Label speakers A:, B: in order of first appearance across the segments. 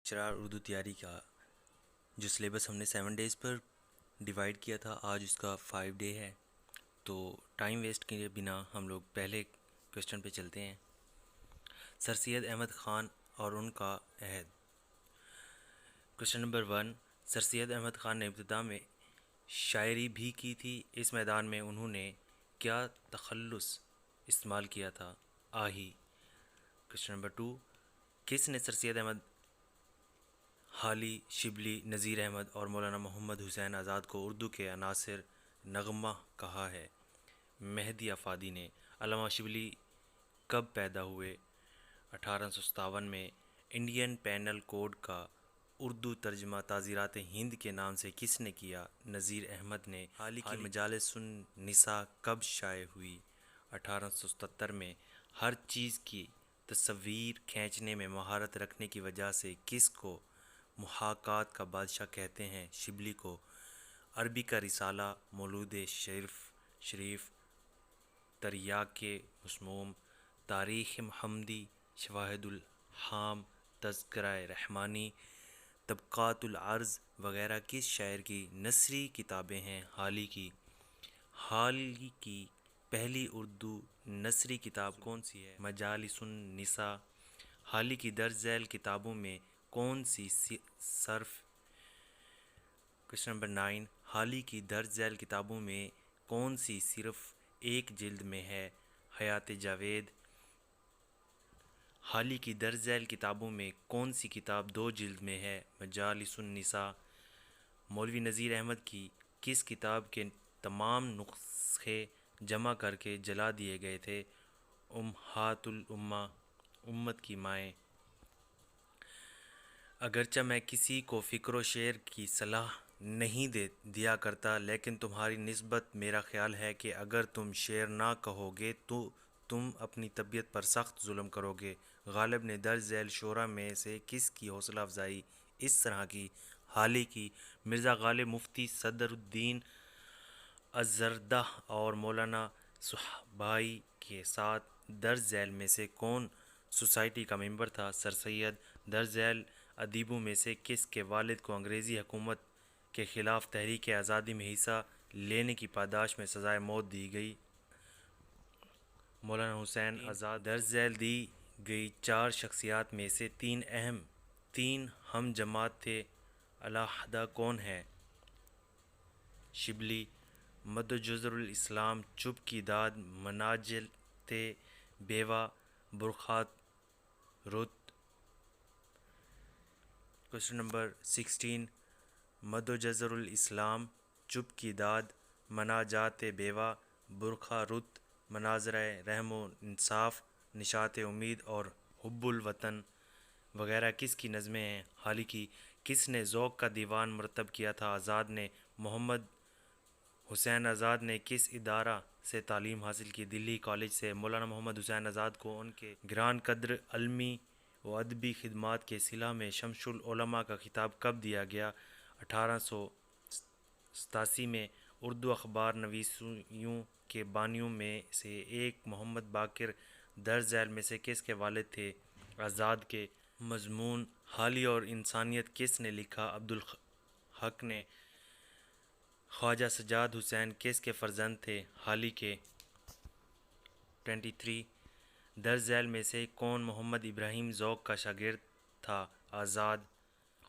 A: شرار اردو تیاری کا جو سلیبس ہم نے 7 ڈیز پر ڈیوائیڈ کیا تھا، آج اس کا 5 ڈے ہے۔ تو ٹائم ویسٹ کے بنا ہم لوگ پہلے کویسچن پہ چلتے ہیں۔ سر سید احمد خان اور ان کا عہد۔ کویسچن نمبر 1، سر سید احمد خان نے ابتدا میں شاعری بھی کی تھی، اس میدان میں انہوں نے کیا تخلص استعمال کیا تھا؟ آہی۔ کویسچن نمبر 2، کس نے سر سید احمد، حالی، شبلی، نذیر احمد اور مولانا محمد حسین آزاد کو اردو کے عناصر نغمہ کہا ہے؟ مہدی افادی نے۔ علامہ شبلی کب پیدا ہوئے؟ 1857 میں۔ انڈین پینل کوڈ کا اردو ترجمہ تعزیرات ہند کے نام سے کس نے کیا؟ نذیر احمد نے۔ حالی کی مجالس النساء کب شائع ہوئی؟ 1877 میں۔ ہر چیز کی تصویر کھینچنے میں مہارت رکھنے کی وجہ سے کس کو محاکات کا بادشاہ کہتے ہیں؟ شبلی کو۔ عربی کا رسالہ، مولود شریف، تریاک مسموم، تاریخ محمدی، شواہد الحام، تذکرہ رحمانی، طبقات العرض وغیرہ کس شاعر کی نثری کتابیں ہیں؟ حالی کی۔ حالی کی پہلی اردو نثری کتاب کون سی ہے؟ مجالس النساء۔ حالی کی درج ذیل کتابوں میں کون سی صرف کویسچن نمبر 9، حالی کی درج ذیل کتابوں میں کون سی صرف ایک جلد میں ہے؟ حیات جاوید۔ حالی کی درج ذیل کتابوں میں کون سی کتاب 2 جلد میں ہے؟ مجالس النساء۔ مولوی نذیر احمد کی کس کتاب کے تمام نسخے جمع کر کے جلا دیے گئے تھے؟ امہات الامہ، امت کی مائیں۔ اگرچہ میں کسی کو فکر و شعر کی صلاح نہیں دیا کرتا، لیکن تمہاری نسبت میرا خیال ہے کہ اگر تم شعر نہ کہو گے تو تم اپنی طبیعت پر سخت ظلم کرو گے۔ غالب نے درج ذیل شعراء میں سے کس کی حوصلہ افزائی اس طرح کی؟ حالی کی۔ مرزا غالب، مفتی صدر الدین الزردہ اور مولانا صحبائی کے ساتھ درج ذیل میں سے کون سوسائٹی کا ممبر تھا؟ سر سید۔ درج ذیل ادیبوں میں سے کس کے والد کو انگریزی حکومت کے خلاف تحریک آزادی میں حصہ لینے کی پاداش میں سزائے موت دی گئی؟ مولانا حسین آزاد۔ درج ذیل دی گئی 4 شخصیات میں سے 3 ہم جماعت تھے، علیحدہ کون ہیں؟ شبلی۔ مد جزر الاسلام، چپ کی داد، مناجلت بیوہ، برخات رت۔ کویسچن نمبر 16، مد جزر الاسلام، چپ کی داد، مناجات بیوہ، برخا رت، مناظرہ رحم و انصاف، نشاط امید اور حب الوطن وغیرہ کس کی نظمیں ہیں؟ حالی کی۔ کس نے ذوق کا دیوان مرتب کیا تھا؟ آزاد نے۔ محمد حسین آزاد نے کس ادارہ سے تعلیم حاصل کی؟ دلی کالج سے۔ مولانا محمد حسین آزاد کو ان کے گران قدر علمی و ادبی خدمات کے صلہ میں شمس العلماء کا خطاب کب دیا گیا؟ 1887 میں۔ اردو اخبار نویسیوں کے بانیوں میں سے ایک محمد باقر درج ذیل میں سے کس کے والد تھے؟ آزاد کے۔ مضمون حالی اور انسانیت کس نے لکھا؟ عبدالحق نے۔ خواجہ سجاد حسین کس کے فرزند تھے؟ حالی کے۔ 23، درج ذیل میں سے کون محمد ابراہیم ذوق کا شاگرد تھا؟ آزاد۔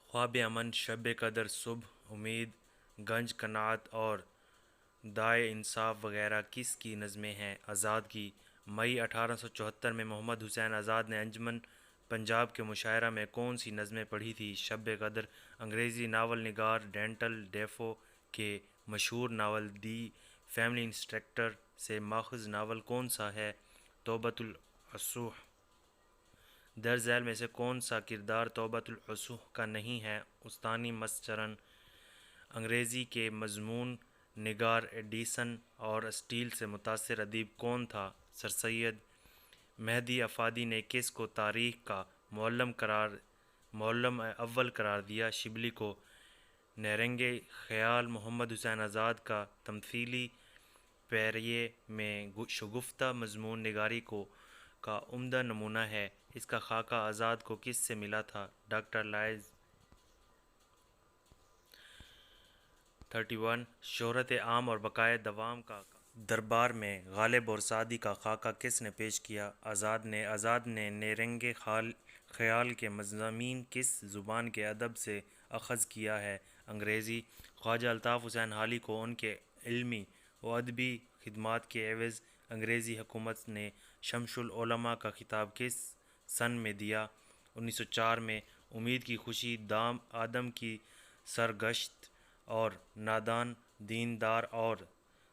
A: خواب امن، شب قدر، صبح امید، گنج قناعت اور داعِ انصاف وغیرہ کس کی نظمیں ہیں؟ آزاد کی۔ مئی 1874 میں محمد حسین آزاد نے انجمن پنجاب کے مشاعرہ میں کون سی نظمیں پڑھی تھیں؟ شب قدر۔ انگریزی ناول نگار ڈینٹل ڈیفو کے مشہور ناول دی فیملی انسپیکٹر سے ماخوذ ناول کون سا ہے؟ توبۃ النصوح۔ درج ذیل میں سے کون سا کردار توبۃ النصوح کا نہیں ہے؟ استانی مسچرن۔ انگریزی کے مضمون نگار ایڈیسن اور اسٹیل سے متاثر ادیب کون تھا؟ سر سید۔ مہدی افادی نے کس کو تاریخ کا معلم اول قرار دیا؟ شبلی کو۔ نیرنگ خیال محمد حسین آزاد کا تمثیلی پیریے میں شگفتہ مضمون نگاری کا عمدہ نمونہ ہے۔ اس کا خاکہ آزاد کو کس سے ملا تھا؟ ڈاکٹر لائز 31 شہرت عام اور بقائے دوام کا دربار میں غالب اور سعدی کا خاکہ کس نے پیش کیا؟ آزاد نے نیرنگ خیال کے مضامین کس زبان کے ادب سے اخذ کیا ہے؟ انگریزی۔ خواجہ الطاف حسین حالی کو ان کے علمی و ادبی خدمات کے عوض انگریزی حکومت نے شمس العلماء کا خطاب کس سن میں دیا؟ 1904 میں۔ امید کی خوشی آدم کی سرگشت اور نادان دیندار اور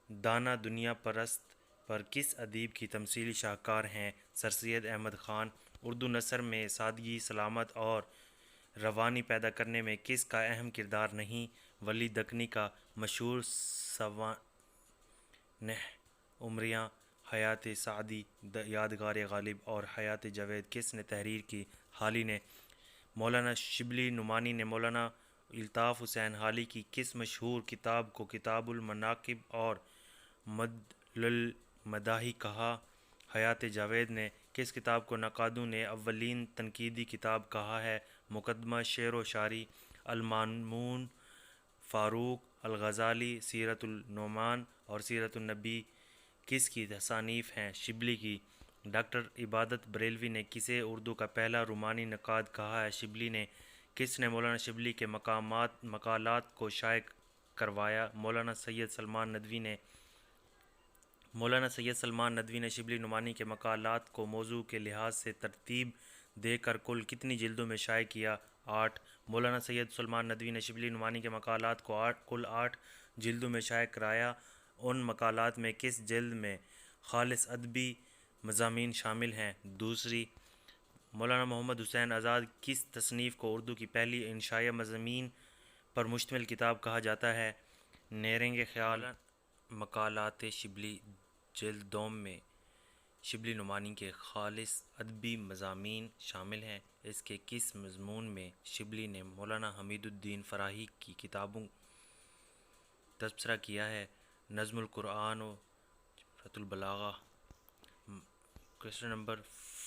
A: دانا دنیا پرست پر کس ادیب کی تمثیلی شاہکار ہیں؟ سر سید احمد خان۔ اردو نثر میں سادگی، سلامت اور روانی پیدا کرنے میں کس کا اہم کردار نہیں؟ ولی دکنی کا۔ مشہور سوانح عمریاں حیات سعدی، یادگار غالب اور حیات جاوید کس نے تحریر کی؟ حالی نے۔ مولانا شبلی نعمانی نے مولانا الطاف حسین حالی کی کس مشہور کتاب کو کتاب المناقب اور مدل المداحی کہا؟ حیات جاوید نے۔ کس کتاب کو نقادوں نے اولین تنقیدی کتاب کہا ہے؟ مقدمہ شعر و شاعری۔ المامون، فاروق، الغزالی، سیرت النعمان اور سیرت النبی کس کی تصانیف ہیں؟ شبلی کی۔ ڈاکٹر عبادت بریلوی نے کسے اردو کا پہلا رومانی نقاد کہا ہے؟ شبلی نے۔ کس نے مولانا شبلی کے مقالات کو شائع کروایا؟ مولانا سید سلمان ندوی نے۔ مولانا سید سلمان ندوی نے شبلی نعمانی کے مقالات کو موضوع کے لحاظ سے ترتیب دے کر کل کتنی جلدوں میں شائع کیا؟ 8۔ مولانا سید سلمان ندوی نے شبلی نعمانی کے مقالات کو کل 8 جلدوں میں شائع کرایا۔ ان مقالات میں کس جلد میں خالص ادبی مضامین شامل ہیں؟ دوسری۔ مولانا محمد حسین آزاد کس تصنیف کو اردو کی پہلی انشائیہ مضامین پر مشتمل کتاب کہا جاتا ہے؟ نیرنگ خیال۔ مقالات شبلی جلد دوم میں شبلی نعمانی کے خالص ادبی مضامین شامل ہیں۔ اس کے کس مضمون میں شبلی نے مولانا حمید الدین فراہی کی کتابوں تبصرہ کیا ہے؟ نظم القرآن و جبرت البلاغہ۔ کویسچن نمبر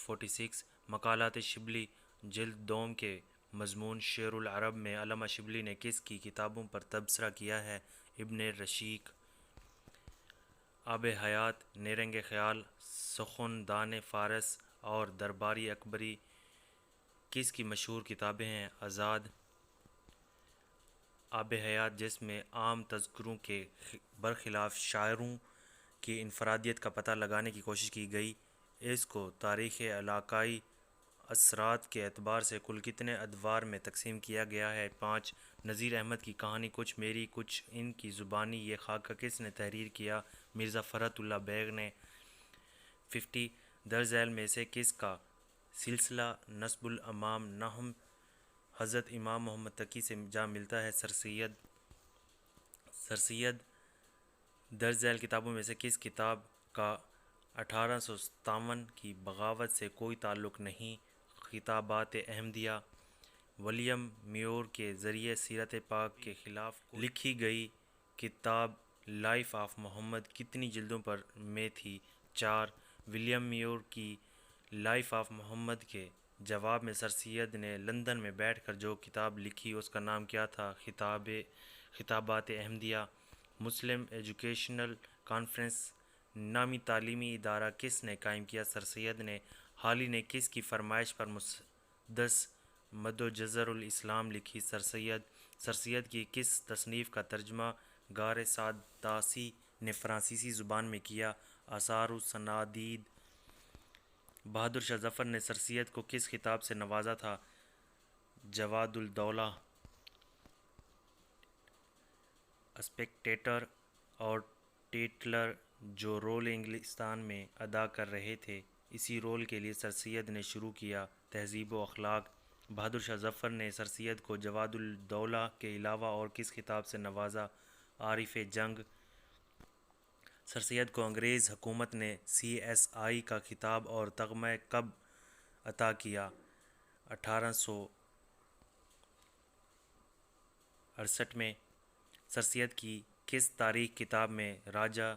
A: 46 مقالات شبلی جلد دوم کے مضمون شعر العرب میں علامہ شبلی نے کس کی کتابوں پر تبصرہ کیا ہے؟ ابن رشید۔ آب حیات، نیرنگ خیال، سخن دان فارس اور درباری اکبری کس کی مشہور کتابیں ہیں؟ آزاد۔ آب حیات جس میں عام تذکروں کے برخلاف شاعروں کی انفرادیت کا پتہ لگانے کی کوشش کی گئی، اس کو تاریخ علاقائی اثرات کے اعتبار سے کل کتنے ادوار میں تقسیم کیا گیا ہے؟ 5۔ نذیر احمد کی کہانی کچھ میری کچھ ان کی زبانی یہ خاکہ کس نے تحریر کیا؟ مرزا فرحت اللہ بیگ نے۔ 50 درج ذیل میں سے کس کا سلسلہ نسب الامام نحو حضرت امام محمد تقی سے جا ملتا ہے؟ سر سید۔ درج ذیل کتابوں میں سے کس کتاب کا 1857 کی بغاوت سے کوئی تعلق نہیں؟ خطابات احمدیہ۔ ولیم میور کے ذریعے سیرت پاک کے خلاف لکھی گئی کتاب لائف آف محمد کتنی جلدوں پر میں تھی؟ 4۔ ولیم میور کی لائف آف محمد کے جواب میں سر سید نے لندن میں بیٹھ کر جو کتاب لکھی اس کا نام کیا تھا؟ خطابات احمدیہ۔ مسلم ایجوکیشنل کانفرنس نامی تعلیمی ادارہ کس نے قائم کیا؟ سر سید نے۔ حالی نے کس کی فرمائش پر مسدس مد و جزر الاسلام لکھی؟ سر سید کی کس تصنیف کا ترجمہ غار سعداسی نے فرانسیسی زبان میں کیا؟ آثار و سنادید۔ بہادر شاہ ظفر نے سر سید کو کس خطاب سے نوازا تھا؟ جواد الدولہ۔ اسپیکٹیٹر اور ٹیٹلر جو رول انگلستان میں ادا کر رہے تھے، اسی رول کے لیے سر سید نے شروع کیا تہذیب و اخلاق۔ بہادر شاہ ظفر نے سر سید کو جواد الدولہ کے علاوہ اور کس خطاب سے نوازا؟ عارف جنگ۔ سر سید کو انگریز حکومت نے CSI کا خطاب اور تمغہ کب عطا کیا؟ 1868 میں۔ سر سید کی کس تاریخ کتاب میں راجہ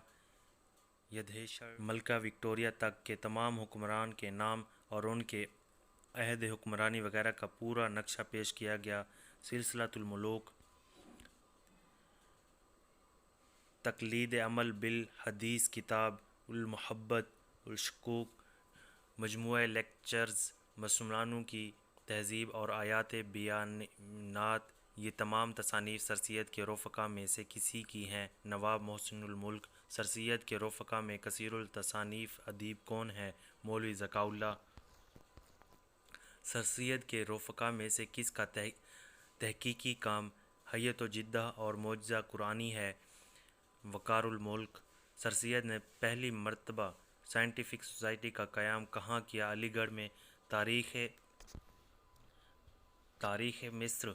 A: یدھیشور ملکہ وکٹوریہ تک کے تمام حکمران کے نام اور ان کے عہد حکمرانی وغیرہ کا پورا نقشہ پیش کیا گیا۔ سلسلۃ الملوک، تقلید عمل بالحدیث، کتاب المحبت الشکوک، مجموعہ لیکچرز مسلمانوں کی تہذیب اور آیات بیانات، یہ تمام تصانیف سر سید کے رفقا میں سے کسی کی ہیں۔ نواب محسن الملک، سر سید کے رفقا میں کثیر التصانیف ادیب کون ہیں؟ مولوی ذکاء اللہ۔ سر سید کے رفقا میں سے کس کا تحقیقی کام حیۃ و جدہ اور معجزہ قرآنی ہے؟ وقار الملک۔ سر سید نے پہلی مرتبہ سائنٹیفک سوسائٹی کا قیام کہاں کیا؟ علی گڑھ میں۔ تاریخ مصر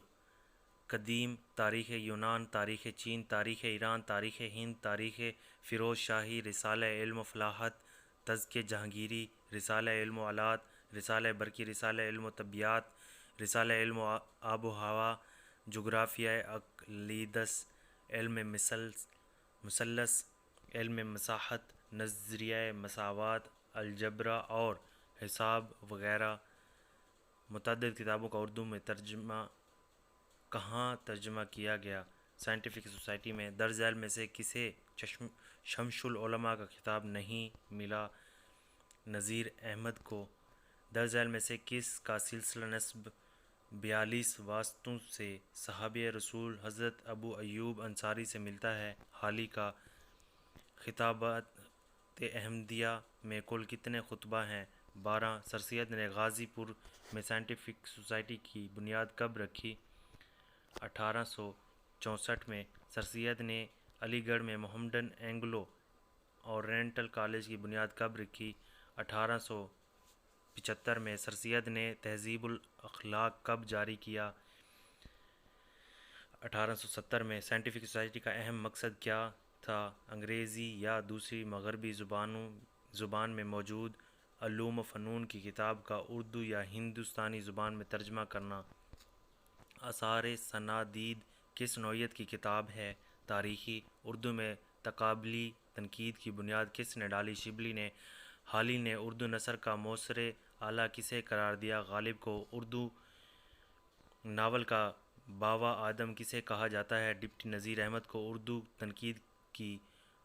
A: قدیم، تاریخ یونان، تاریخ چین، تاریخ ایران، تاریخ ہند، تاریخ فیروز شاہی، رسالہ علم و فلاحت، تزکیہ جہانگیری، رسالہ علم و آلات، رسالہ برقی، رسالہ علم و طبیعیات، رسالہ علم و آب و ہوا، جغرافیہ اقلیدس، علم مثلث، علم مساحت، نظریہ مساوات، الجبرا اور حساب وغیرہ۔ متعدد کتابوں کا اردو میں کہاں ترجمہ کیا گیا؟ سائنٹیفک سوسائٹی میں۔ درج ذیل میں سے کسے شمس العلماء کا خطاب نہیں ملا؟ نذیر احمد کو۔ درج ذیل میں سے کس کا سلسلہ نسب 42 واسطوں سے صحابہ رسول حضرت ابو ایوب انصاری سے ملتا ہے؟ حالی کا۔ خطابات احمدیہ میں کل کتنے خطبہ ہیں؟ 12۔ سر سید نے غازی پور میں سائنٹیفک سوسائٹی کی بنیاد کب رکھی؟ 1864 میں۔ سر سید نے علی گڑھ میں محمڈن اینگلو اورینٹل کالج کی بنیاد کب رکھی؟ 1875 میں۔ سر سید نے تہذیب الاخلاق کب جاری کیا؟ 1870 میں۔ سائنٹیفک سوسائٹی کا اہم مقصد کیا تھا؟ انگریزی یا دوسری مغربی زبان میں موجود علوم و فنون کی کتاب کا اردو یا ہندوستانی زبان میں ترجمہ کرنا۔ آثار سنادید کس نوعیت کی کتاب ہے؟ تاریخی۔ اردو میں تقابلی تنقید کی بنیاد کس نے ڈالی؟ شبلی نے۔ حالی نے اردو نثر کا موثر اعلیٰ کسے قرار دیا؟ غالب کو۔ اردو ناول کا باوا آدم کسے کہا جاتا ہے؟ ڈپٹی نذیر احمد کو۔ اردو تنقید کی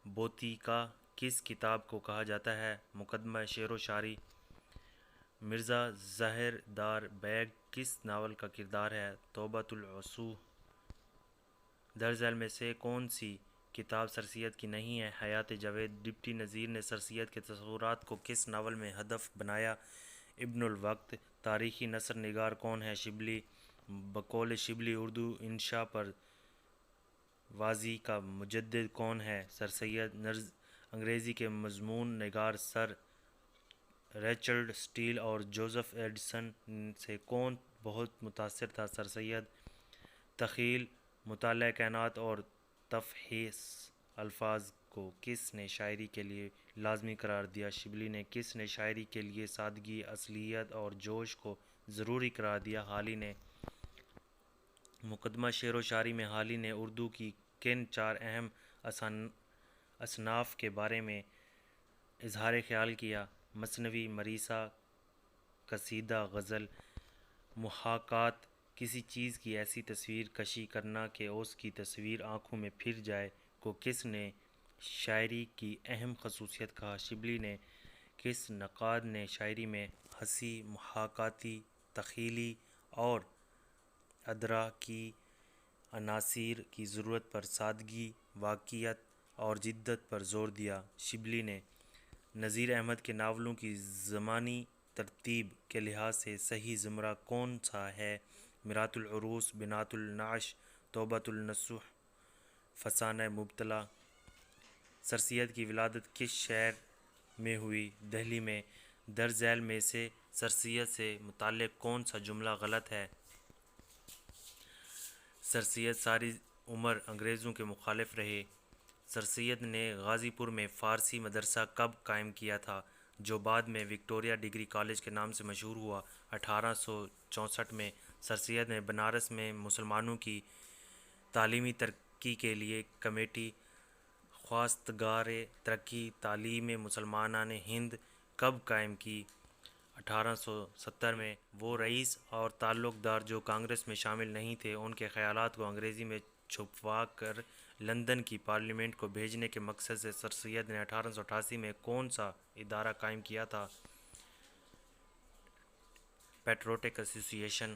A: بوتیکا کس کتاب کو کہا جاتا ہے؟ مقدمہ شعر و شاعری۔ مرزا ظاہر دار بیگ کس ناول کا کردار ہے؟ توبۃ العصوہ۔ درج ذیل میں سے کون سی کتاب سر سید کی نہیں ہے؟ حیاتِ جاوید۔ ڈپٹی نذیر نے سر سید کے تصورات کو کس ناول میں ہدف بنایا؟ ابن الوقت۔ تاریخی نثر نگار کون ہے؟ شبلی۔ بقول شبلی اردو انشاء پر واضح کا مجدد کون ہے؟ سر سید۔ انگریزی کے مضمون نگار سر رچرڈ سٹیل اور جوزف ایڈیسن سے کون بہت متاثر تھا؟ سر سید۔ تخیل، مطالعہ کائنات اور تفحیص الفاظ کو کس نے شاعری کے لیے لازمی قرار دیا؟ شبلی نے۔ کس نے شاعری کے لیے سادگی، اصلیت اور جوش کو ضروری قرار دیا؟ حالی نے۔ مقدمہ شعر و شاعری میں حالی نے اردو کی کن 4 اہم اصناف کے بارے میں اظہار خیال کیا؟ مثنوی، مریثہ، قصیدہ، غزل۔ محاکات، کسی چیز کی ایسی تصویر کشی کرنا کہ اس کی تصویر آنکھوں میں پھر جائے، کو کس نے شاعری کی اہم خصوصیت کہا؟ شبلی نے۔ کس نقاد نے شاعری میں حسی، محاکاتی، تخیلی اور ادراکی عناصر کی ضرورت پر سادگی، واقعیت اور جدت پر زور دیا؟ شبلی نے۔ نذیر احمد کے ناولوں کی زمانی ترتیب کے لحاظ سے صحیح زمرہ کون سا ہے؟ مرآة العروس، بنات النعش، توبۃ النصوح، فسانہ مبتلا۔ سر سید کی ولادت کس شہر میں ہوئی؟ دہلی میں۔ درج ذیل میں سے سر سید سے متعلق کون سا جملہ غلط ہے؟ سر سید ساری عمر انگریزوں کے مخالف رہے۔ سر سید نے غازی پور میں فارسی مدرسہ کب قائم کیا تھا، جو بعد میں وکٹوریہ ڈگری کالج کے نام سے مشہور ہوا؟ 1864 میں۔ سر سید نے بنارس میں مسلمانوں کی تعلیمی ترقی کے لیے کمیٹی خواستگار ترقی تعلیم مسلمانان ہند کب قائم کی؟ 1870 میں وہ رئیس اور تعلق دار جو کانگریس میں شامل نہیں تھے ان کے خیالات کو انگریزی میں چھپوا کر لندن کی پارلیمنٹ کو بھیجنے کے مقصد سے سر سید نے 1888 میں کون سا ادارہ قائم کیا تھا؟ پیٹرiotic ایسوسی ایشن۔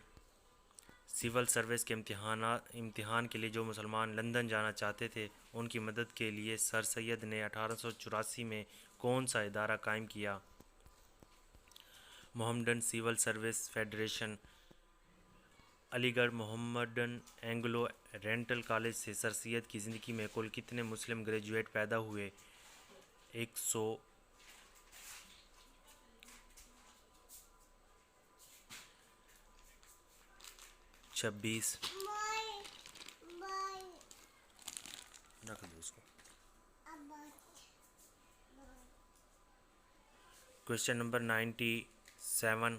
A: سول سروس کے امتحان کے لیے جو مسلمان لندن جانا چاہتے تھے ان کی مدد کے لیے سر سید نے 1884 میں کون سا ادارہ قائم کیا؟ Mohammedan civil service federation. Aligarh Mohammedan Anglo oriental college سے سر سید کی زندگی میں کل کتنے مسلم گریجویٹ پیدا ہوئے؟ 126۔ رکھ دو اس کو۔ Question number 97۔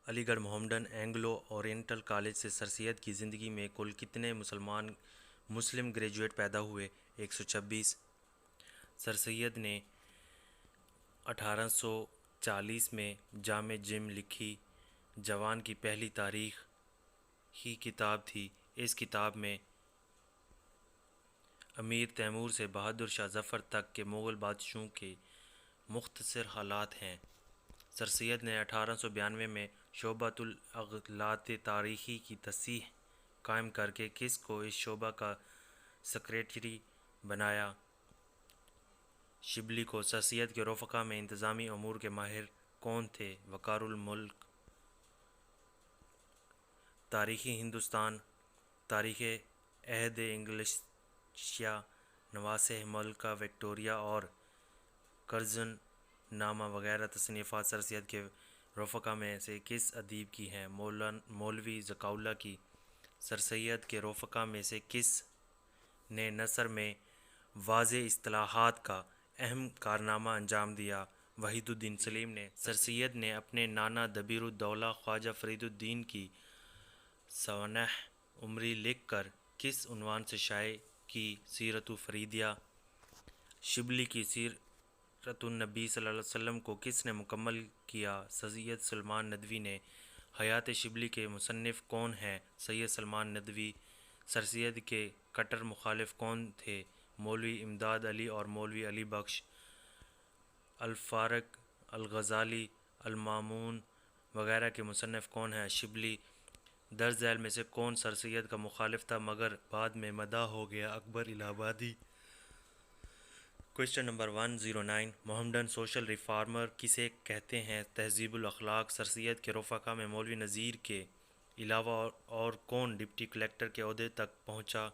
A: علی گڑھ محمڈن اینگلو اورینٹل کالج سے سر سید کی زندگی میں کل کتنے مسلم گریجویٹ پیدا ہوئے؟ 126۔ سر سید نے 1840 میں جامع جم لکھی جوان کی پہلی تاریخی کتاب تھی۔ اس کتاب میں امیر تیمور سے بہادر شاہ ظفر تک کے مغل بادشاہوں کے مختصر حالات ہیں۔ سر سید نے 1892 میں شعبۃ الاغلاط تاریخی کی تصحیح قائم کرکے کس کو اس شعبہ کا سیکریٹری بنایا؟ شبلی کو۔ سر سید کے رفقا میں انتظامی امور کے ماہر کون تھے؟ وقار الملک۔ تاریخ ہندوستان، تاریخ عہد انگلشیا، نواسہ ملکہ وکٹوریہ اور کرزن نامہ وغیرہ تصنیفات سر سید کے رفقا میں سے کس ادیب کی ہیں؟ مولوی ذکاء اللہ کی۔ سر سید کے رفقا میں سے کس نے نثر میں واضح اصطلاحات کا اہم کارنامہ انجام دیا؟ وحید الدین سلیم نے۔ سر سید نے اپنے نانا دبیر الدولہ خواجہ فرید الدین کی سوانح عمری لکھ کر کس عنوان سے شائع کی؟ سیرۃ فریدیہ۔ شبلی کی سیرۃ النبی صلی اللہ علیہ وسلم کو کس نے مکمل کیا؟ سید سلمان ندوی نے۔ حیات شبلی کے مصنف کون ہیں؟ سید سلمان ندوی۔ سر سید کے کٹر مخالف کون تھے؟ مولوی امداد علی اور مولوی علی بخش۔ الفارق، الغزالی، المامون وغیرہ کے مصنف کون ہیں؟ شبلی۔ درج ذیل میں سے کون سر سید کا مخالف تھا مگر بعد میں مداح ہو گیا؟ اکبر الہ آبادی۔ Question number 109۔ Mohammedan social reformer کسے کہتے ہیں؟ تہذیب الاخلاق۔ سر سید کے رفقا میں مولوی نذیر کے علاوہ اور کون ڈپٹی کلکٹر کے عہدے تک پہنچا؟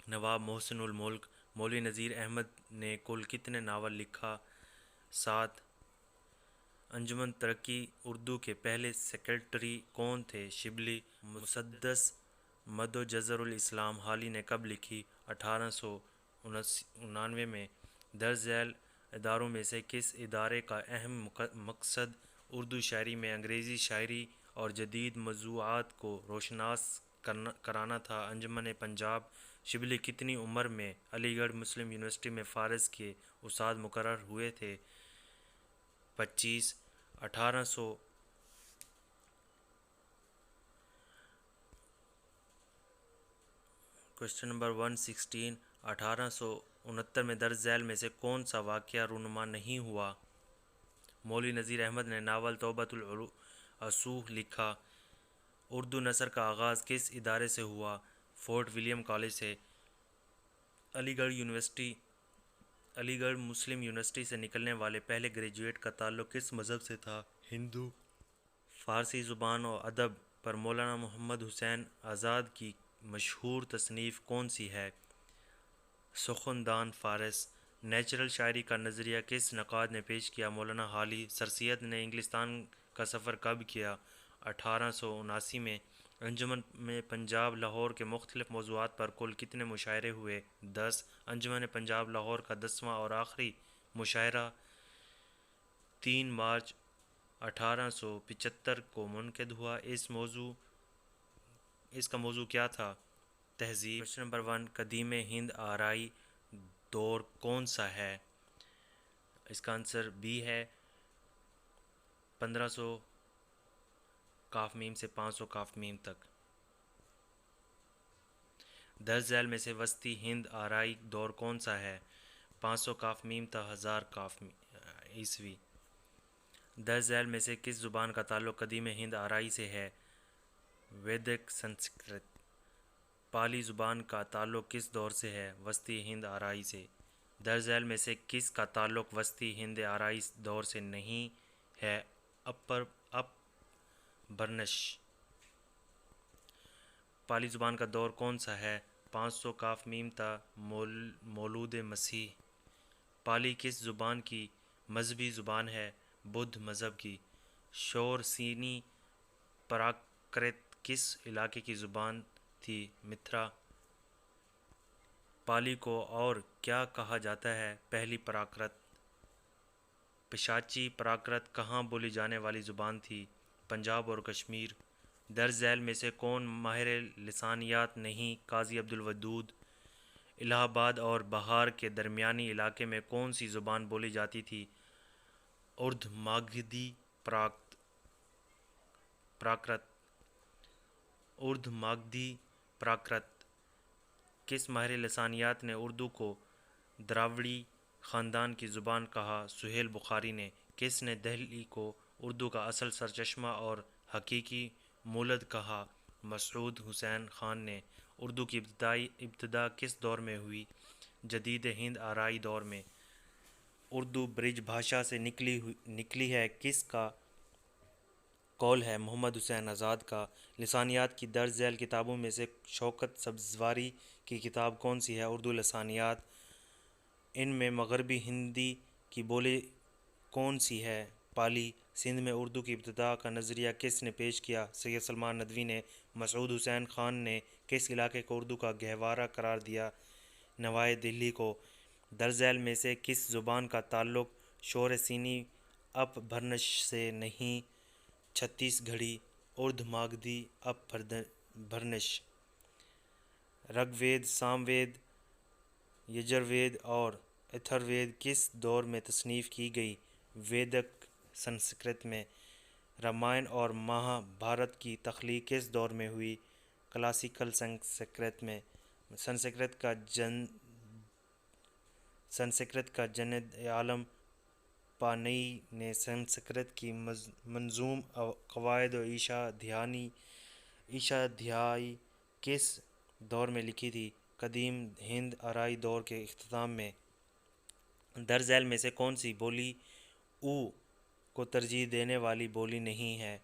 A: نواب محسن الملک۔ مولوی نذیر احمد نے کل کتنے ناول لکھا؟ 7۔ انجمن ترقی اردو کے پہلے سیکریٹری کون تھے؟ شبلی۔ مسدس مد و جزر الاسلام حالی نے کب لکھی؟ 1899 میں۔ درج ذیل اداروں میں سے کس ادارے کا اہم مقصد اردو شاعری میں انگریزی شاعری اور جدید موضوعات کو روشناس کرانا تھا؟ انجمن پنجاب۔ شبلی کتنی عمر میں علی گڑھ مسلم یونیورسٹی میں فارس کے استاد مقرر ہوئے تھے؟ 25۔ 1800 کوشچن نمبر 116۔ 1869 میں درج ذیل میں سے کون سا واقعہ رونما نہیں ہوا؟ مولوی نذیر احمد نے ناول توبۃ العصوہ لکھا۔ اردو نثر کا آغاز کس ادارے سے ہوا؟ فورٹ ولیم کالج سے۔ علی گڑھ مسلم یونیورسٹی سے نکلنے والے پہلے گریجویٹ کا تعلق کس مذہب سے تھا؟ ہندو۔ فارسی زبان و ادب پر مولانا محمد حسین آزاد کی مشہور تصنیف کون سی ہے؟ سخن دان فارس۔ نیچرل شاعری کا نظریہ کس نقاد نے پیش کیا؟ مولانا حالی۔ سر سید نے انگلستان کا سفر کب کیا؟ 1879 میں۔ انجمن میں پنجاب لاہور کے مختلف موضوعات پر کل کتنے مشاعرے ہوئے؟ 10۔ انجمن پنجاب لاہور کا 10واں اور آخری مشاعرہ 3 مارچ 1875 کو منعقد ہوا۔ اس کا موضوع کیا تھا؟ تہذیب۔ کوشچن نمبر 1، قدیم ہند آرائی دور کون سا ہے؟ اس کا آنسر بی ہے 1500 کاف میم سے 500 کاف میم تک۔ 10 ذیل میں سے وسطی ہند آرائی دور کون سا ہے؟ 500 کاف میم تا 1000 کاف عیسوی۔ 10 ذیل میں سے کس زبان کا تعلق قدیم ہند آرائی سے ہے؟ ویدک سنسکرت۔ پالی زبان کا تعلق کس دور سے ہے؟ وسطی ہند آرائی سے۔ 10 ذیل میں سے کس کا تعلق وسطی ہند آرائی دور سے نہیں ہے؟ اپ برنش۔ پالی زبان کا دور کون سا ہے؟ 500 کاف میم تا مولود مسیح۔ پالی کس زبان کی مذہبی زبان ہے؟ بدھ مذہب کی۔ شور سینی پراکرت کس علاقے کی زبان تھی؟ متھرا۔ پالی کو اور کیا کہا جاتا ہے؟ پہلی پراکرت۔ پشاچی پراکرت کہاں بولی جانے والی زبان تھی؟ پنجاب اور کشمیر۔ 10 ذیل میں سے کون ماہر لسانیات نہیں؟ قاضی عبدالودود۔ الہ آباد اور بہار کے درمیانی علاقے میں کون سی زبان بولی جاتی تھی؟ اردو ماگدھی پراکرت۔ اردو ماگدھی پراکرت۔ کس ماہر لسانیات نے اردو کو دراوڑی خاندان کی زبان کہا؟ سہیل بخاری نے۔ کس نے دہلی کو اردو کا اصل سرچشمہ اور حقیقی مولد کہا؟ مسعود حسین خان نے۔ اردو کی ابتدا کس دور میں ہوئی؟ جدید ہند آرائی دور میں۔ اردو برج بھاشا سے نکلی ہے، کس کا قول ہے؟ محمد حسین آزاد کا۔ لسانیات کی درج ذیل کتابوں میں سے شوکت سبزواری کی کتاب کون سی ہے؟ اردو لسانیات۔ ان میں مغربی ہندی کی بولی کون سی ہے؟ پالی۔ سندھ میں اردو کی ابتدا کا نظریہ کس نے پیش کیا؟ سید سلمان ندوی نے۔ مسعود حسین خان نے کس علاقے کو اردو کا گہوارہ قرار دیا؟ نوائے دہلی کو۔ درج ذیل میں سے کس زبان کا تعلق شور سینی اپ بھرنش سے نہیں؟ چھتیس گڑھی۔ اردو ماگدھی اپ بھرنش۔ رگ وید، سام وید، یجروید اور اتھروید کس دور میں تصنیف کی گئی؟ ویدک سنسکرت میں۔ رامائن اور مہا بھارت کی تخلیق کس دور میں ہوئی؟ کلاسیکل سنسکرت میں۔ سنسکرت کا جند عالم پانئی نے سنسکرت کی منظوم قواعد و عشادھیائی کس دور میں لکھی تھی؟ قدیم ہند آرائی دور کے اختتام میں۔ درج ذیل میں سے کون سی بولی او کو ترجیح دینے والی بولی نہیں ہے؟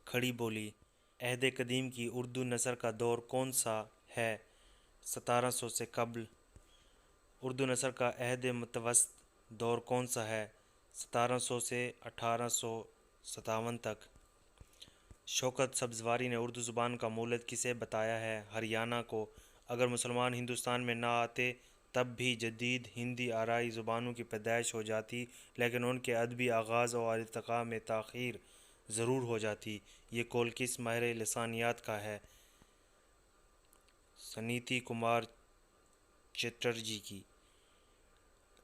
A: کھڑی بولی۔ عہد قدیم کی اردو نثر کا دور کون سا ہے؟ 1700 سے قبل۔ اردو نثر کا عہد متوسط دور کون سا ہے؟ 1700 سے 1857 تک۔ شوکت سبزواری نے اردو زبان کا مولد کسے بتایا ہے؟ ہریانہ کو۔ اگر مسلمان ہندوستان میں نہ آتے تب بھی جدید ہندی آرائی زبانوں کی پیدائش ہو جاتی، لیکن ان کے ادبی آغاز اور ارتقاء میں تاخیر ضرور ہو جاتی۔ یہ قول کس ماہر لسانیات کا ہے؟ سنیتی کمار چٹرجی کی۔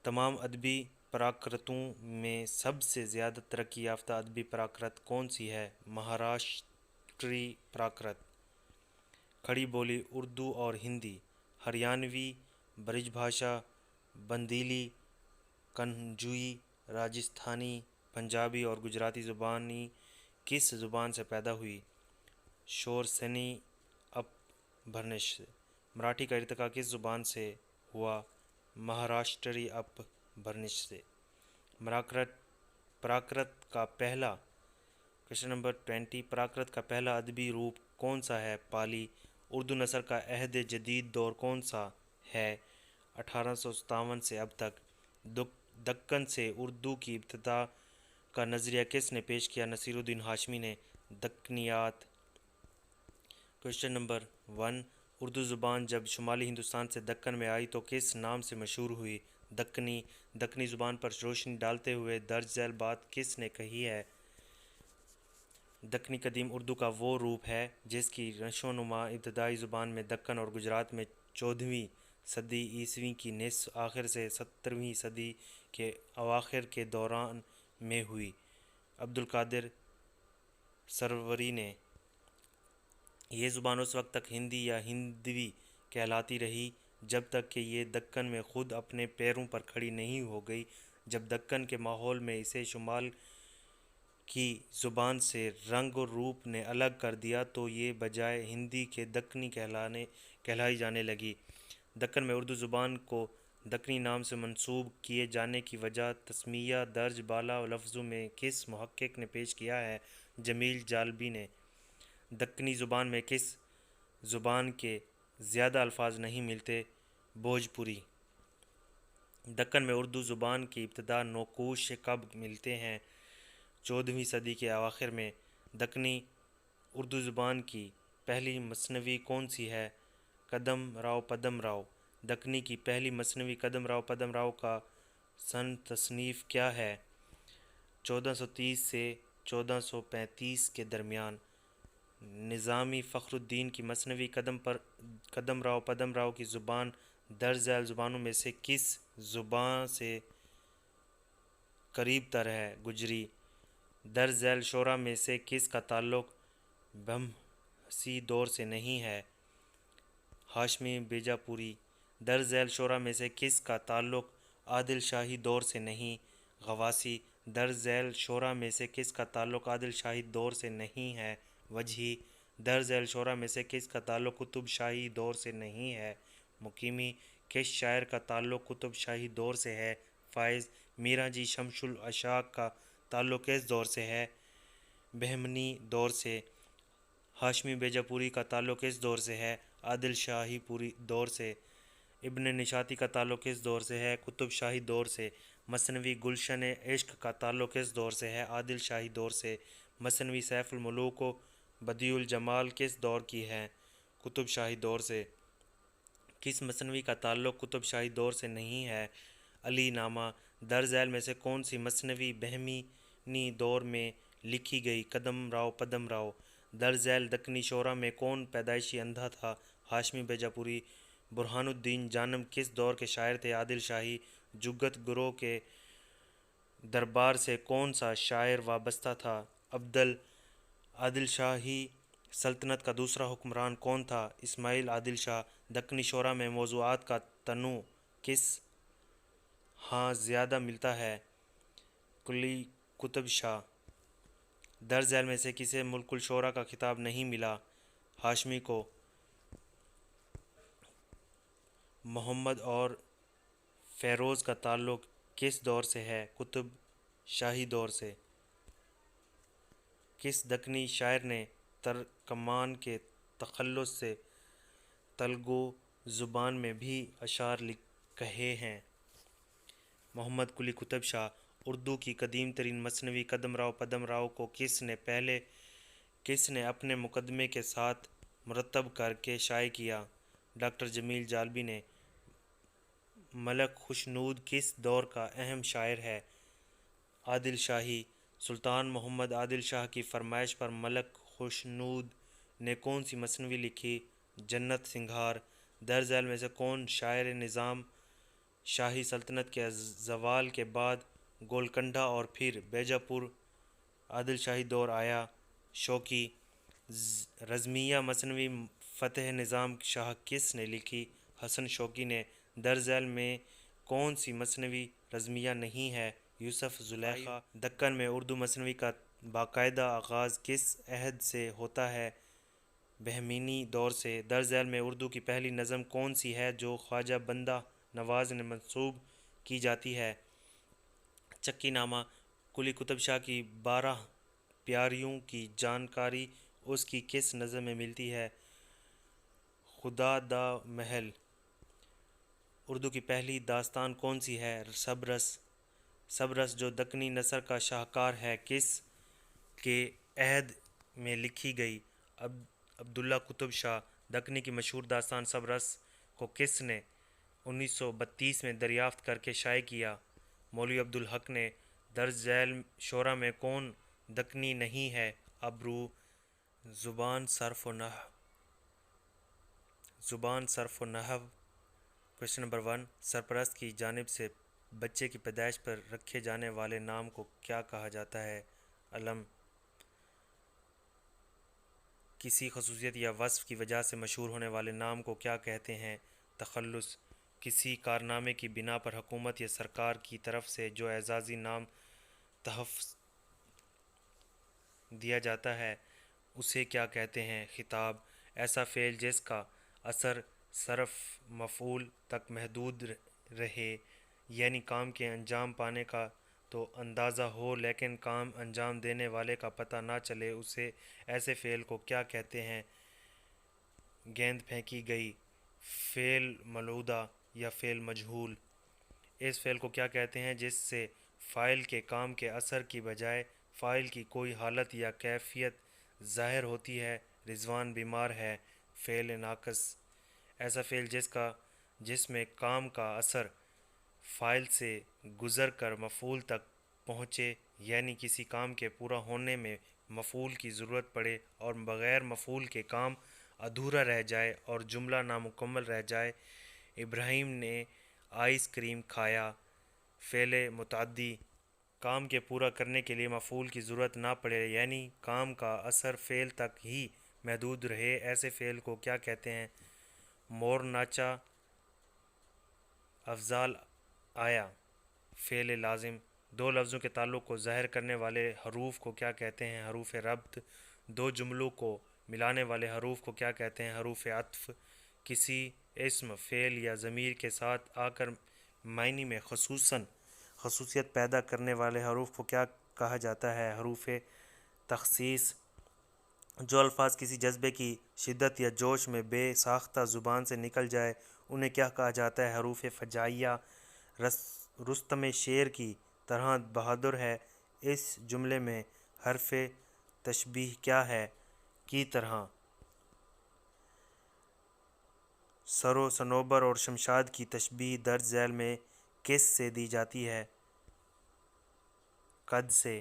A: تمام ادبی پراکرتوں میں سب سے زیادہ ترقی یافتہ ادبی پراکرت کون سی ہے؟ مہاراشٹری پراکرت۔ کھڑی بولی اردو اور ہندی، ہریانوی، برج بھاشا، بندیلی، کنھجوئی، راجستھانی، پنجابی اور گجراتی زبانی کس زبان سے پیدا ہوئی؟ شور سینی اپ بھرنش سے۔ مراٹھی کا ارتقاء کس زبان سے ہوا؟ مہاراشٹری اپ بھرنش سے۔ پراکرت کا پہلا کوشچن نمبر 20 پراکرت کا پہلا ادبی روپ کون سا ہے؟ پالی۔ اردو نثر کا عہد جدید دور کون سا ہے؟ 1857 سے اب تک۔ دکن سے اردو کی ابتدا کا نظریہ کس نے پیش کیا؟ نصیر الدین ہاشمی نے۔ دکنیات۔ کوشچن نمبر 1، اردو زبان جب شمالی ہندوستان سے دکن میں آئی تو کس نام سے مشہور ہوئی؟ دکنی۔ دکنی زبان پر روشنی ڈالتے ہوئے درج ذیل بات کس نے کہی ہے؟ دکنی قدیم اردو کا وہ روپ ہے جس کی نشو و نما ابتدائی زبان میں دکن اور گجرات میں 14ویں صدی عیسوی کی نصف آخر سے 17ویں صدی کے اواخر کے دوران میں ہوئی۔ عبد القادر سروری نے یہ زبان اس وقت تک ہندی یا ہندوی کہلاتی رہی جب تک کہ یہ دکن میں خود اپنے پیروں پر کھڑی نہیں ہو گئی۔ جب دکن کے ماحول میں اسے شمال کی زبان سے رنگ و روپ نے الگ کر دیا تو یہ بجائے ہندی کے دکنی کہلائی جانے لگی۔ دکن میں اردو زبان کو دکنی نام سے منسوب کیے جانے کی وجہ تسمیہ درج بالا لفظوں میں کس محقق نے پیش کیا ہے؟ جمیل جالبی نے۔ دکنی زبان میں کس زبان کے زیادہ الفاظ نہیں ملتے؟ بھوجپوری۔ دکن میں اردو زبان کی ابتدا نوکوش سے کب ملتے ہیں؟ 14ویں صدی کے اواخر میں۔ دکنی اردو زبان کی پہلی مثنوی کون سی ہے؟ کدم راؤ پدم راؤ۔ دکنی کی پہلی مثنوی کدم راؤ پدم راؤ کا سن تصنیف کیا ہے؟ 1430 سے 1435 کے درمیان۔ نظامی فخر الدین کی مثنوی کدم راؤ پدم راؤ کی زبان درج ذیل زبانوں میں سے کس زبان سے قریب تر ہے؟ گجری۔ درج ذیل شعراء میں سے کس کا تعلق بھمسی دور سے نہیں ہے؟ ہاشمی بیجاپوری۔ درج ذیل شعراء میں سے کس کا تعلق عادل شاہی دور سے نہیں؟ غواصی۔ درج ذیل شعراء میں سے کس کا تعلق عادل شاہی دور سے نہیں ہے؟ وجہی۔ درج ذیل شعراء میں سے کس کا تعلق قطب شاہی دور سے نہیں ہے؟ مقیمی۔ کس شاعر کا تعلق قطب شاہی دور سے ہے؟ فائز۔ میراں جی شمس العشاق کا تعلق کس دور سے ہے؟ بہمنی دور سے۔ ہاشمی بیجاپوری کا تعلق کس دور سے ہے؟ عادل شاہی پوری دور سے۔ ابن نشاطی کا تعلق کس دور سے ہے؟ قطب شاہی دور سے۔ مثنوی گلشن عشق کا تعلق کس دور سے ہے؟ عادل شاہی دور سے۔ مثنوی سیف الملوک و بدیع الجمال کس دور کی ہے؟ قطب شاہی دور سے۔ کس مثنوی کا تعلق قطب شاہی دور سے نہیں ہے؟ علی نامہ۔ درج ذیل میں سے کون سی مثنوی بہمنی دور میں لکھی گئی؟ کدم راؤ پدم راؤ۔ درج ذیل دکنی شعراء میں کون پیدائشی اندھا تھا؟ ہاشمی بیجاپوری۔ برہان الدین جانم کس دور کے شاعر تھے؟ عادل شاہی۔ جگت گروہ کے دربار سے کون سا شاعر وابستہ تھا؟ ابدل۔ عادل شاہی سلطنت کا دوسرا حکمران کون تھا؟ اسماعیل عادل شاہ۔ دکنی شعراء میں موضوعات کا تنوع کس ہاں زیادہ ملتا ہے؟ قلی قطب شاہ۔ درج ذیل میں سے کسے ملک الشعراء کا خطاب نہیں ملا؟ ہاشمی کو۔ محمد اور فیروز کا تعلق کس دور سے ہے؟ قطب شاہی دور سے۔ کس دکنی شاعر نے ترکمان کے تخلص سے تلگو زبان میں بھی اشعار کہے ہیں؟ محمد قلی قطب شاہ۔ اردو کی قدیم ترین مثنوی کدم راؤ پدم راؤ کو کس نے اپنے مقدمے کے ساتھ مرتب کر کے شائع کیا؟ ڈاکٹر جمیل جالبی نے۔ ملک خوشنود کس دور کا اہم شاعر ہے؟ عادل شاہی۔ سلطان محمد عادل شاہ کی فرمائش پر ملک خوشنود نے کون سی مثنوی لکھی؟ جنت سنگھار۔ درج ذیل میں سے کون شاعر نظام شاہی سلطنت کے زوال کے بعد گولکنڈہ اور پھر بیجاپور عادل شاہی دور آیا؟ شوقی۔ رزمیہ مثنوی فتح نظام شاہ کس نے لکھی؟ حسن شوقی نے۔ درج ذیل میں کون سی مثنوی رزمیہ نہیں ہے؟ یوسف زلیخا۔ دکن میں اردو مثنوی کا باقاعدہ آغاز کس عہد سے ہوتا ہے؟ بہمنی دور سے۔ درج ذیل میں اردو کی پہلی نظم کون سی ہے جو خواجہ بندہ نواز نے منسوب کی جاتی ہے؟ چکی نامہ۔ قلی قطب شاہ کی 12 پیاریوں کی جانکاری اس کی کس نظم میں ملتی ہے؟ خدا دا محل۔ اردو کی پہلی داستان کون سی ہے؟ سبرس۔ سبرس جو دکنی نثر کا شاہکار ہے کس کے عہد میں لکھی گئی؟ عبداللہ کتب شاہ دکنی کی مشہور داستان سب رس کو کس نے 1932 میں دریافت کر کے شائع کیا؟ مولوی عبدالحق نے۔ درج ذیل شعراء میں کون دکنی نہیں ہے؟ ابرو زبان صرف و نحو۔ کوشچن نمبر 1، سرپرست کی جانب سے بچے کی پیدائش پر رکھے جانے والے نام کو کیا کہا جاتا ہے؟ علم۔ کسی خصوصیت یا وصف کی وجہ سے مشہور ہونے والے نام کو کیا کہتے ہیں؟ تخلص۔ کسی کارنامے کی بنا پر حکومت یا سرکار کی طرف سے جو اعزازی نام تحفظ دیا جاتا ہے اسے کیا کہتے ہیں؟ خطاب۔ ایسا فعل جس کا اثر صرف مفعول تک محدود رہے، یعنی کام کے انجام پانے کا تو اندازہ ہو لیکن کام انجام دینے والے کا پتہ نہ چلے، ایسے فعل کو کیا کہتے ہیں؟ گیند پھینکی گئی، فعل ملعودہ یا فعل مجہول۔ اس فعل کو کیا کہتے ہیں جس سے فاعل کے کام کے اثر کی بجائے فاعل کی کوئی حالت یا کیفیت ظاہر ہوتی ہے؟ رضوان بیمار ہے، فعل ناقص۔ ایسا فعل جس میں کام کا اثر فاعل سے گزر کر مفعول تک پہنچے، یعنی کسی کام کے پورا ہونے میں مفعول کی ضرورت پڑے اور بغیر مفعول کے کام ادھورا رہ جائے اور جملہ نامکمل رہ جائے۔ ابراہیم نے آئس کریم کھایا، فعل متعدی۔ کام کے پورا کرنے کے لیے مفعول کی ضرورت نہ پڑے، یعنی کام کا اثر فعل تک ہی محدود رہے، ایسے فعل کو کیا کہتے ہیں؟ مور ناچا، افضال آیا، فعل لازم۔ دو لفظوں کے تعلق کو ظاہر کرنے والے حروف کو کیا کہتے ہیں؟ حروف ربط۔ دو جملوں کو ملانے والے حروف کو کیا کہتے ہیں؟ حروف عطف۔ کسی اسم، فعل یا ضمیر کے ساتھ آ کر معنی میں خصوصیت پیدا کرنے والے حروف کو کیا کہا جاتا ہے؟ حروف تخصیص۔ جو الفاظ کسی جذبے کی شدت یا جوش میں بے ساختہ زبان سے نکل جائے انہیں کیا کہا جاتا ہے؟ حروف فجائیہ۔ رستم شیر کی طرح بہادر ہے، اس جملے میں حرف تشبیہ کیا ہے؟ کی طرح۔ سر و صنوبر اور شمشاد کی تشبیہ درج ذیل میں کس سے دی جاتی ہے؟ قد سے۔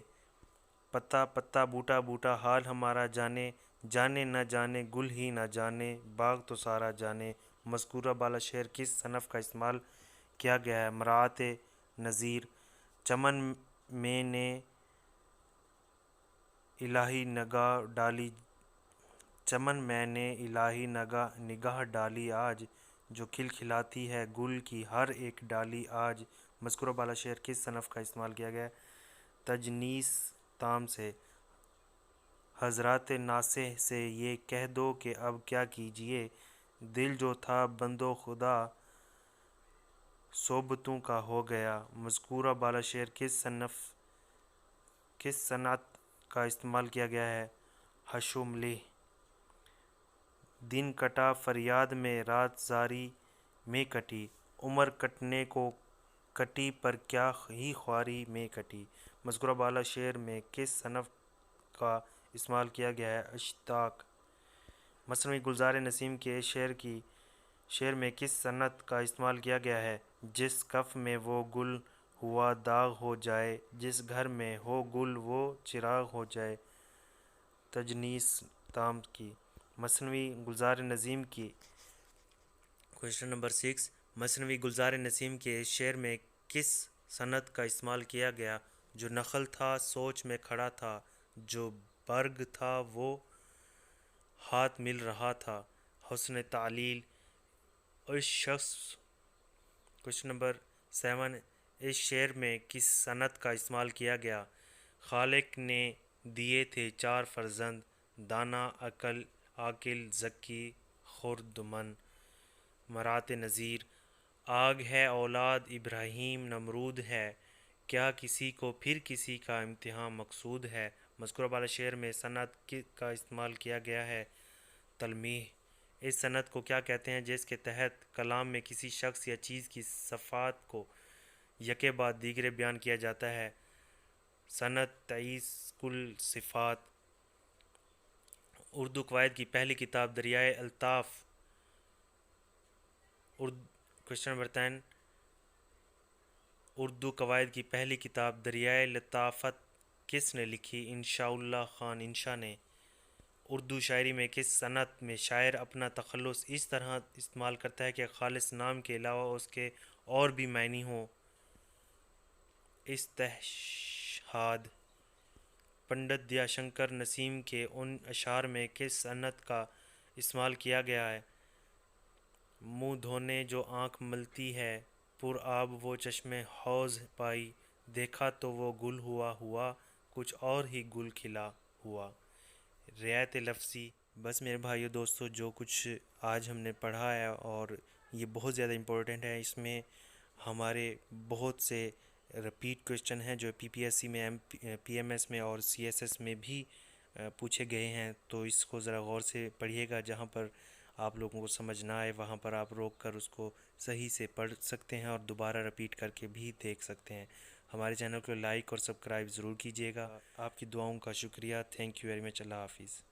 A: پتا پتا بوٹا بوٹا حال ہمارا جانے، جانے نہ جانے گل ہی نہ جانے باغ تو سارا جانے۔ مذکورہ بالا شعر کس صنف کا استعمال کیا گیا ہے؟ مراعات نظیر۔ چمن میں نے الہی نگاہ ڈالی، چمن میں نے الہی نگاہ ڈالی آج، جو کھلکھلاتی ہے گل کی ہر ایک ڈالی آج۔ مذکورہ بالا شعر کس صنف کا استعمال کیا گیا ہے؟ تجنیس تام سے۔ حضرات ناصح سے یہ کہہ دو کہ اب کیا کیجیے، دل جو تھا بندو خدا صحبتوں کا ہو گیا۔ مذکورہ بالا شعر کس صنعت کا استعمال کیا گیا ہے؟ حشو ملیح۔ دن کٹا فریاد میں رات زاری میں کٹی، عمر کٹنے کو کٹی پر کیا ہی خواری میں کٹی۔ مذکورہ بالا شعر میں کس صنف کا استعمال کیا گیا ہے؟ اشتقاق۔ مثنوی گلزار نسیم کے شعر میں کس صنعت کا استعمال کیا گیا ہے؟ جس کف میں وہ گل ہوا داغ ہو جائے، جس گھر میں ہو گل وہ چراغ ہو جائے۔ تجنیس تام کی۔ مثنوی گلزار نسیم کی۔ کوشچن نمبر 6، مثنوی گلزار نسیم کے اس شعر میں کس صنعت کا استعمال کیا گیا؟ جو نخل تھا سوچ میں کھڑا تھا، جو برگ تھا وہ ہاتھ مل رہا تھا۔ حسن تعلیل۔ اس شخص۔ کوشچن نمبر 7، اس شعر میں کس صنعت کا استعمال کیا گیا؟ خالق نے دیے تھے 4 فرزند، دانا عاقل ذکی خردمند۔ مراعات نظیر۔ آگ ہے اولاد ابراہیم نمرود ہے، کیا کسی کو پھر کسی کا امتحان مقصود ہے۔ مذکورہ بالا شعر میں صنعت کا استعمال کیا گیا ہے؟ تلمیح۔ اس صنعت کو کیا کہتے ہیں جس کے تحت کلام میں کسی شخص یا چیز کی صفات کو یکے بعد دیگرے بیان کیا جاتا ہے؟ صنعت تعییس کل صفات۔ اردو قواعد کی پہلی کتاب دریائے الطاف کوشچن نمبر 10 اردو قواعد کی پہلی کتاب دریائے لطافت کس نے لکھی؟ انشاء اللہ خان انشا نے۔ اردو شاعری میں کس صنعت میں شاعر اپنا تخلص اس طرح استعمال کرتا ہے کہ خالص نام کے علاوہ اس کے اور بھی معنی ہوں؟ استشہاد۔ پنڈت دیا شنکر نسیم کے ان اشعار میں کس صنعت کا استعمال کیا گیا ہے؟ منہ دھونے جو آنکھ ملتی ہے، پر آب وہ چشم حوض پائی، دیکھا تو وہ گل ہوا کچھ اور ہی گل کھلا ہوا۔ رعایت لفظی۔ بس میرے بھائیو دوستو، جو کچھ آج ہم نے پڑھا ہے اور یہ بہت زیادہ امپورٹنٹ ہے، اس میں ہمارے بہت سے رپیٹ کویسچن ہیں جو پی پی ایس سی میں پی ایم ایس میں اور سی ایس ایس میں بھی پوچھے گئے ہیں، تو اس کو ذرا غور سے پڑھیے گا۔ جہاں پر آپ لوگوں کو سمجھ نہ آئے وہاں پر آپ روک کر اس کو صحیح سے پڑھ سکتے ہیں اور دوبارہ رپیٹ کر کے بھی دیکھ سکتے ہیں۔ ہمارے چینل کو لائک اور سبسکرائب ضرور کیجیے گا۔ آپ کی دعاؤں کا شکریہ۔ Thank you very much. اللہ حافظ۔